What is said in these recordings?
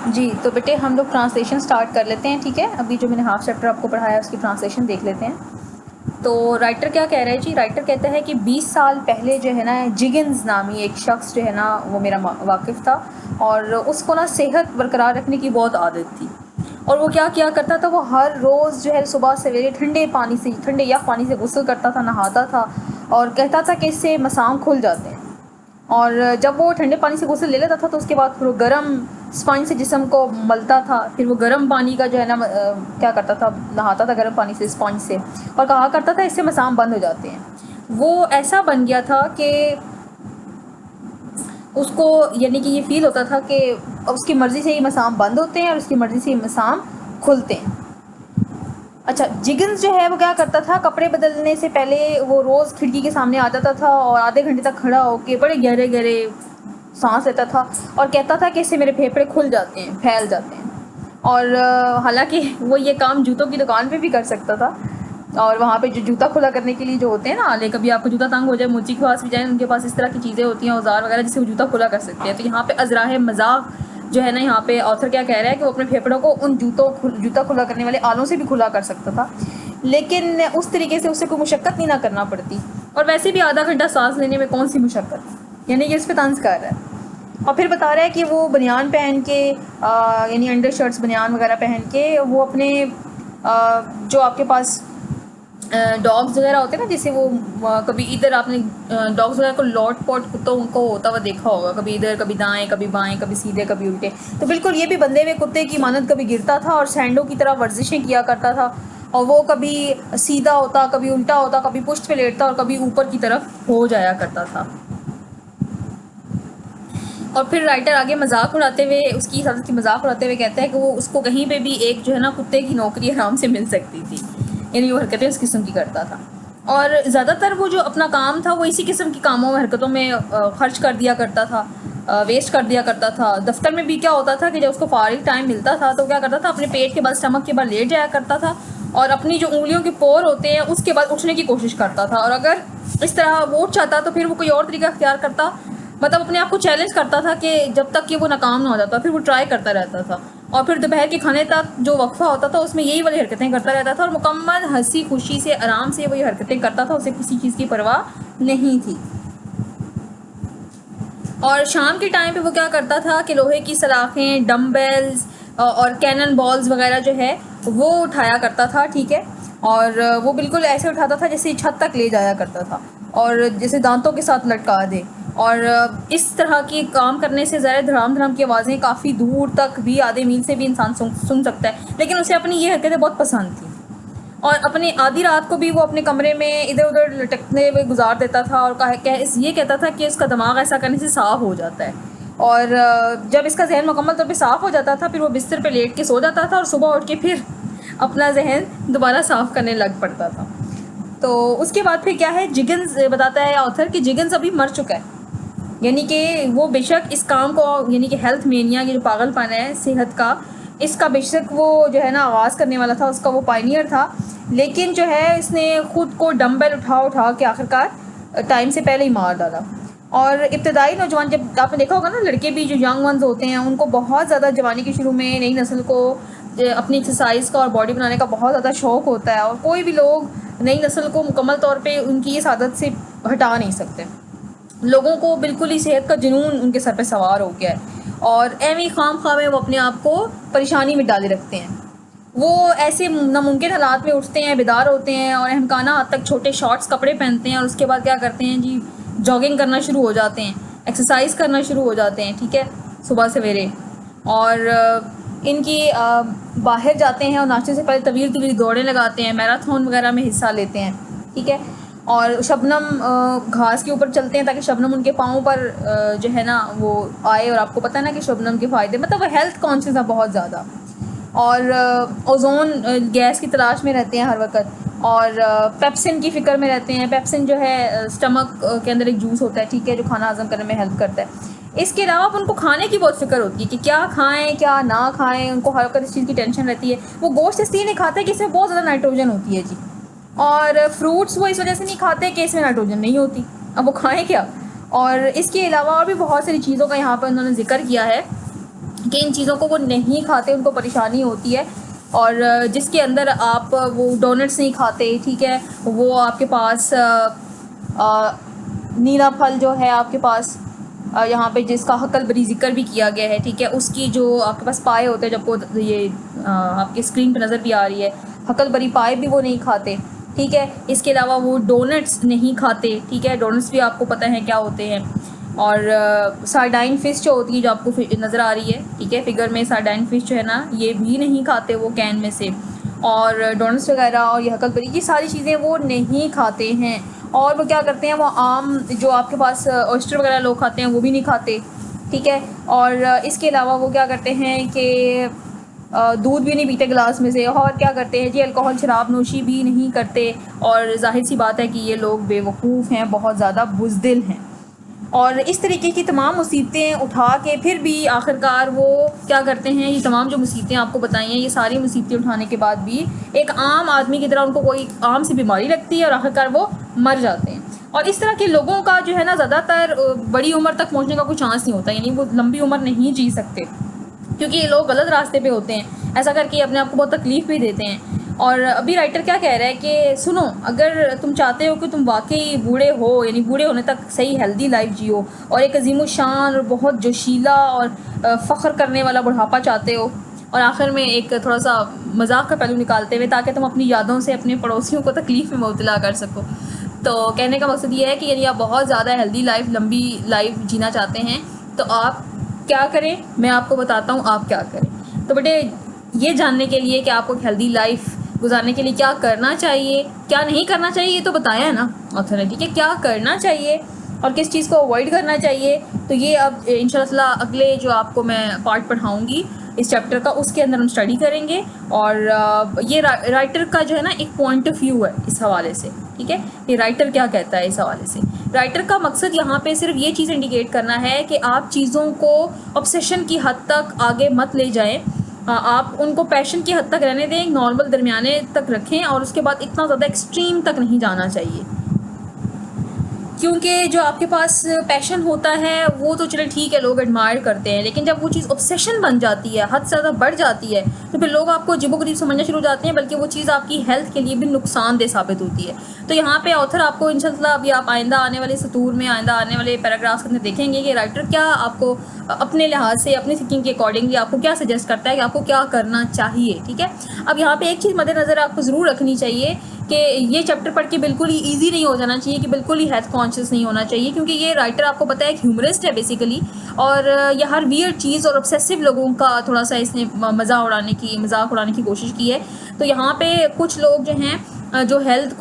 जी, तो बेटे हम लोग ट्रांसलेशन स्टार्ट कर लेते हैं, ठीक है। अभी जो मैंने हाफ चैप्टर आपको पढ़ाया है उसकी ट्रांसलेशन देख लेते हैं। तो राइटर क्या कह रहा है जी, राइटर कहता है कि 20 साल पहले जो है ना जिगिन्स नामी एक शख्स जो है ना वो मेरा वाकिफ़ था, और उसको ना सेहत बरकरार रखने की बहुत आदत थी। और वो क्या किया करता था, वो हर रोज़ जो है सुबह सवेरे ठंडे या पानी से गुस्ल करता था, नहाता था, और कहता था कि इससे मसाम खुल जाते हैं। और जब वो ठंडे पानी से गुस्ल ले लेता था तो उसके बाद फिर वो गर्म स्पंज से जिस्म को मलता था, फिर वो गर्म पानी का जो है ना क्या करता था, नहाता था गर्म पानी से, स्पंज से, और कहा करता था इससे मसाम बंद हो जाते हैं। वो ऐसा बन गया था कि उसको यानी कि ये फ़ील होता था कि उसकी मर्ज़ी से ही मसाम बंद होते हैं और उसकी मर्ज़ी से ही मसाम खुलते हैं। अच्छा, जिगन्स जो है वो क्या करता था, कपड़े बदलने से पहले वो रोज़ खिड़की के सामने आ जाता था और आधे घंटे तक खड़ा होकर बड़े गहरे गहरे सांस लेता था और कहता था कि इससे मेरे फेफड़े खुल जाते हैं, फैल जाते हैं। और हालांकि वो ये काम जूतों की दुकान पे भी कर सकता था, और वहाँ पे जो जूता खुला करने के लिए जो होते हैं ना आले, कभी आपको जूता तंग हो जाए, मुंची के पास भी जाए, उनके पास इस तरह की चीज़ें होती हैं, औजार वगैरह, जिससे वो जूता खुला कर सकते हैं। तो यहाँ पे अज़राह मज़ाक जो है ना, यहाँ पे ऑथर क्या कह रहा है कि वो अपने फेफड़ों को उन जूता खुला करने वाले आलों से भी खुला कर सकता था, लेकिन उस तरीके से उससे कोई मुशक्क़त नहीं ना करना पड़ती। और वैसे भी आधा घंटा सांस लेने में कौन सी मुशक्क़त, यानी कि इस पर तंज कर रहा है। और फिर बता रहा है कि वो बनियान पहन के यानी अंडर शर्ट्स बनियान वगैरह पहन के वो अपने जो आपके पास डॉग्स वगैरह होते हैं ना, जैसे वो कभी इधर आपने डॉग्स वगैरह को लॉट पॉट कुत्तों को होता हुआ देखा होगा, कभी इधर कभी दाएं कभी बाएं, कभी सीधे कभी उल्टे। तो बिल्कुल ये भी बंधे हुए कुत्ते की मानद कभी गिरता था और सैंडो की तरह वर्जिशें किया करता था, और वो कभी सीधा होता, कभी उल्टा होता, कभी पुश्त पे लेटता और कभी ऊपर की तरफ हो जाया करता था। और फिर राइटर आगे मजाक उड़ाते हुए, उसकी हरकत की मजाक उड़ाते हुए कहता है कि वो उसको कहीं पे भी एक जो है ना कुत्ते की नौकरी आराम से मिल सकती थी, यानी वो हरकतें उस किस्म की करता था। और ज़्यादातर वो जो अपना काम था वो इसी किस्म की कामों में, हरकतों में खर्च कर दिया करता था, वेस्ट कर दिया करता था। दफ्तर में भी क्या होता था कि जब उसको फारिग टाइम मिलता था तो क्या करता था, अपने पेट के बल, स्टमक के बल लेट जाया करता था और अपनी जो उंगलियों के पोर होते हैं उसके बाद उठने की कोशिश करता था। और अगर इस तरह वो उठ चाहता तो फिर वो कोई और तरीका अख्तियार करता, मतलब अपने आप को चैलेंज करता था कि जब तक कि वो नाकाम ना हो जाता फिर वो ट्राई करता रहता था। और फिर दोपहर के खाने तक जो वक्फा होता था उसमें यही वाली हरकतें करता रहता था और मुकम्मल हंसी खुशी से आराम से वही हरकतें करता था, उसे किसी चीज़ की परवाह नहीं थी। और शाम के टाइम पे वो क्या करता था कि लोहे की सलाखें, डम्बेल्स और कैनन बॉल्स वगैरह जो है वो उठाया करता था, ठीक है। और वो बिल्कुल ऐसे उठाता था जैसे छत तक ले जाया करता था और जैसे दांतों के साथ लटका दे। और इस तरह की काम करने से ज़रा धड़ाम धड़ाम की आवाज़ें काफ़ी दूर तक भी, आधे मील से भी इंसान सुन सकता है, लेकिन उसे अपनी ये हरकतें बहुत पसंद थी। और अपनी आधी रात को भी वो अपने कमरे में इधर उधर लटकने हुए गुजार देता था और ये कहता था कि उसका दिमाग ऐसा करने से साफ़ हो जाता है। और जब इसका जहन मुकम्मल तौर पे साफ़ हो जाता था फिर वो बिस्तर पे लेट के सो जाता था और सुबह उठ के फिर अपना जहन दोबारा साफ़ करने लग पड़ता था। तो उसके बाद फिर क्या है, जिगन्स बताता है ऑथर कि जिगन्स अभी मर चुका है, यानी कि वो बेशक इस काम को, यानी कि हेल्थ मेनिया, ये जो पागलपन है सेहत का, इसका बेशक वो जो है ना आगाज़ करने वाला था, उसका वो पायनियर था, लेकिन जो है इसने ख़ुद को डम्बल उठा उठा के आखिरकार टाइम से पहले ही मार डाला। और इब्तदाई नौजवान, जब आपने देखा होगा ना, लड़के भी जो यंग वंस होते हैं उनको बहुत ज़्यादा जवानी के शुरू में नई नस्ल को अपनी एक्सरसाइज का और बॉडी बनाने का बहुत ज़्यादा शौक़ होता है, और कोई भी लोग नई नस्ल को मुकम्मल तौर पे उनकी इस आदत से हटा नहीं सकते। लोगों को बिल्कुल ही सेहत का जुनून उनके सर पे सवार हो गया है और एवं खाम खा में वो अपने आप को परेशानी में डाले रखते हैं। वो ऐसे नामुमकिन हालात में उठते हैं, बेदार होते हैं और अहमकाना हद तक छोटे शॉर्ट्स कपड़े पहनते हैं और उसके बाद क्या करते हैं जी, जॉगिंग करना शुरू हो जाते हैं, एक्सरसाइज करना शुरू हो जाते हैं, ठीक है, सुबह सवेरे। और इनकी बाहर जाते हैं और नाश्ते से पहले तवील तवील दौड़ें लगाते हैं, मैराथन वगैरह में हिस्सा लेते हैं, ठीक है। और शबनम घास के ऊपर चलते हैं ताकि शबनम उनके पाँव पर जो है ना वो आए, और आपको पता है ना कि शबनम के फ़ायदे, मतलब वो हेल्थ कॉन्शियस है बहुत ज़्यादा। और ओजोन गैस की तलाश में रहते हैं हर वक्त, और पेप्सिन की फ़िक्र में रहते हैं। पेप्सिन जो है स्टमक के अंदर एक जूस होता है, ठीक है, जो खाना हज़म करने में हेल्प करता है। इसके अलावा उनको खाने की बहुत फ़िक्र होती है कि क्या खाएं क्या ना खाएं, उनको हर वक्त इस चीज़ की टेंशन रहती है। वो गोश्त इसलिए नहीं खाते कि इसमें बहुत ज़्यादा नाइट्रोजन होती है जी, और फ्रूट्स वो इस वजह से नहीं खाते कि इसमें नाइट्रोजन नहीं होती, अब वो खाएं क्या। और इसके अलावा और भी बहुत सारी चीज़ों का यहाँ पर उन्होंने जिक्र किया है कि इन चीज़ों को वो नहीं खाते, उनको परेशानी होती है। और जिसके अंदर आप वो डोनट्स नहीं खाते, ठीक है, वो आपके पास नीला फल जो है आपके पास यहाँ पे जिसका हकलबरी ज़िक्र भी किया गया है, ठीक है, उसकी जो आपके पास पाए होते हैं, जब ये आपके स्क्रीन पे नज़र भी आ रही है, हकलबरी पाए भी वो नहीं खाते, ठीक है। इसके अलावा वो डोनट्स नहीं खाते, ठीक है, डोनट्स भी आपको पता है क्या होते हैं। और सार्डाइन फ़िश जो होती है, जो आपको नज़र आ रही है, ठीक है, फिगर में सार्डाइन फ़िश जो है ना, ये भी नहीं खाते वो कैन में से। और डोनट्स वगैरह और ये हकलबरी, ये सारी चीज़ें वो नहीं खाते हैं। और वो क्या करते हैं, वो आम जो आपके पास ऑयस्टर वगैरह लोग खाते हैं वो भी नहीं खाते, ठीक है। और इसके अलावा वो क्या करते हैं कि दूध भी नहीं पीते गिलास में से। और क्या करते हैं जी, अल्कोहल शराब नोशी भी नहीं करते। और जाहिर सी बात है कि ये लोग बेवकूफ़ हैं, बहुत ज़्यादा बुज़दिल हैं। और इस तरीके की तमाम मुसीबतें उठा के फिर भी आखिरकार वो क्या करते हैं, ये तमाम जो मुसीबतें आपको बताई हैं, ये सारी मुसीबतें उठाने के बाद भी एक आम आदमी की तरह उनको कोई आम सी बीमारी लगती है और आखिरकार वो मर जाते हैं। और इस तरह के लोगों का जो है ना, ज़्यादातर बड़ी उम्र तक पहुँचने का कोई चांस नहीं होता, यानी वो लंबी उम्र नहीं जी सकते, क्योंकि ये लोग गलत रास्ते पे होते हैं, ऐसा करके अपने आप को बहुत तकलीफ़ भी देते हैं। और अभी राइटर क्या कह रहा है कि सुनो, अगर तुम चाहते हो कि तुम वाकई बूढ़े हो, यानी बूढ़े होने तक सही हेल्दी लाइफ जियो और एक अजीम शान और बहुत जोशीला और फ़ख्र करने वाला बुढ़ापा चाहते हो, और आखिर में एक थोड़ा सा मजाक का पहलू निकालते हुए, ताकि तुम अपनी यादों से अपने पड़ोसियों को तकलीफ़ में मुब्तला कर सको। तो कहने का मकसद ये है कि यदि आप बहुत ज़्यादा हेल्दी लाइफ, लंबी लाइफ जीना चाहते हैं, तो आप क्या करें, मैं आपको बताता हूँ आप क्या करें। तो बेटे, ये जानने के लिए कि आपको हेल्दी लाइफ गुजारने के लिए क्या करना चाहिए, क्या नहीं करना चाहिए, ये तो बताया है ना ऑथर ने, ठीक है, क्या करना चाहिए और किस चीज़ को अवॉइड करना चाहिए। तो ये अब इंशाल्लाह अगले जो आपको मैं पार्ट पढ़ाऊँगी इस चैप्टर का, उसके अंदर हम स्टडी करेंगे। और ये राइटर का जो है ना एक पॉइंट ऑफ व्यू है इस हवाले से, ठीक है, ये राइटर क्या कहता है इस हवाले से। राइटर का मकसद यहाँ पे सिर्फ ये चीज़ इंडिकेट करना है कि आप चीज़ों को ऑब्सेशन की हद तक आगे मत ले जाएं, आप उनको पैशन की हद तक रहने दें, नॉर्मल दरमियाने तक रखें, और उसके बाद इतना ज़्यादा एक्सट्रीम तक नहीं जाना चाहिए। क्योंकि जो आपके पास पैशन होता है वो तो चले ठीक है, लोग एडमायर करते हैं, लेकिन जब वो चीज़ ऑब्सेशन बन जाती है, हद से ज़्यादा बढ़ जाती है, तो फिर लोग आपको अजीबोगरीब समझना शुरू हो जाते हैं, बल्कि वो चीज़ आपकी हेल्थ के लिए भी नुकसानदेह साबित होती है। तो यहाँ पे ऑथर आपको इंशाल्लाह अभी आप आइंदा आने वाले सतूर में, आइंदा आने वाले पैराग्राफ्स के अंदर देखेंगे कि राइटर क्या आपको अपने लिहाज से, अपनी थिंकिंग के अकॉर्डिंगली आपको क्या सजेस्ट करता है कि आपको क्या करना चाहिए, ठीक है। अब यहाँ पे एक चीज़ मद्देनज़र आपको ज़रूर रखनी चाहिए कि ये चैप्टर पढ़ के बिल्कुल ही इजी नहीं हो जाना चाहिए, कि बिल्कुल ही हेल्थ कॉन्शियस नहीं होना चाहिए, क्योंकि ये राइटर आपको पता है एक ह्यूमरिस्ट है बेसिकली, और ये हर वियर्ड चीज़ और ऑब्सेसिव लोगों का थोड़ा सा इसने मजाक उड़ाने की कोशिश की है। तो यहाँ पे कुछ लोग जो हैं जो हेल्थ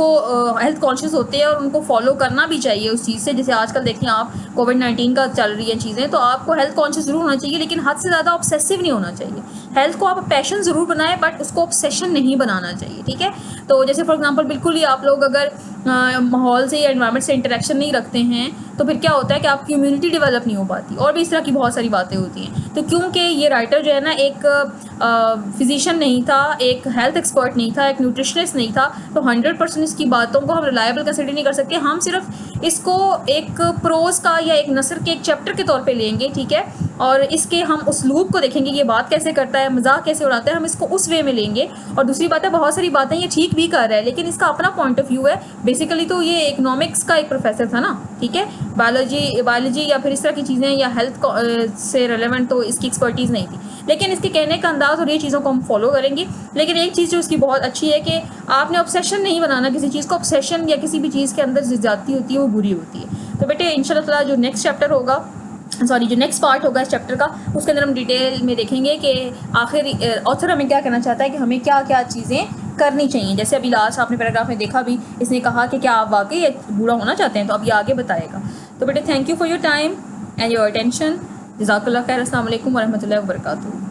कॉन्शियस होते हैं और उनको फॉलो करना भी चाहिए उस चीज़ से। जैसे आजकल देखें आप, कोविड-19 का चल रही है चीज़ें, तो आपको हेल्थ कॉन्शियस ज़रूर होना चाहिए, लेकिन हद से ज़्यादा ऑब्सेसिव नहीं होना चाहिए। हेल्थ को आप पैशन ज़रूर बनाएं, बट उसको ऑब्सेशन नहीं बनाना चाहिए, ठीक है। तो जैसे फॉर एग्जांपल बिल्कुल ही आप लोग अगर माहौल से या एनवायरनमेंट से इंटरेक्शन नहीं रखते हैं, तो फिर क्या होता है कि आपकी इम्यूनिटी डेवलप नहीं हो पाती, और भी इस तरह की बहुत सारी बातें होती हैं। तो क्योंकि ये राइटर जो है ना एक फिजिशियन नहीं था, एक हेल्थ एक्सपर्ट नहीं था, एक न्यूट्रिशनिस्ट नहीं था, तो 100% इसकी बातों को हम रिलायबल कंसिडर नहीं कर सकते। हम सिर्फ इसको एक प्रोज का या एक नसर के एक चैप्टर के तौर पे लेंगे, ठीक है, और इसके हम उसलूब को देखेंगे, ये बात कैसे करता है, मजाक कैसे उड़ाता है, हम इसको उस वे में लेंगे। और दूसरी बात है, बहुत सारी बातें ये ठीक भी कर रहा है, लेकिन इसका अपना पॉइंट ऑफ व्यू है। बेसिकली तो ये इकोनॉमिक्स का एक प्रोफेसर था ना, ठीक है, बायोलॉजी या फिर इस तरह की चीज़ें या हेल्थ से रिलेवेंट तो इसकी एक्सपर्टीज़ नहीं थी, लेकिन इसके कहने का अंदाज़ और ये चीज़ों को हम फॉलो करेंगे। लेकिन एक चीज़ जो इसकी बहुत अच्छी है कि आपने ऑब्सेशन नहीं बनाना किसी चीज़ को। ऑब्सेशन या किसी भी चीज़ के अंदर जाती होती है वो बुरी होती है। तो बेटे इंशाल्लाह जो नेक्स्ट चैप्टर होगा, जो नेक्स्ट पार्ट होगा इस चैप्टर का, उसके अंदर हम डिटेल में देखेंगे कि आखिर ऑथर हमें क्या कहना चाहता है, कि हमें क्या क्या चीज़ें करनी चाहिए। जैसे अभी लास्ट आपने पैराग्राफ में देखा भी, इसने कहा कि क्या आप वाकई बूढ़ा होना चाहते हैं, तो अब ये आगे बताएगा। तो बेटे thank you for your time and your attention. जज़ाकल्लाह खैर। अस्सलाम वालेकुम वरहमतुल्लाहि वबरकातुहू।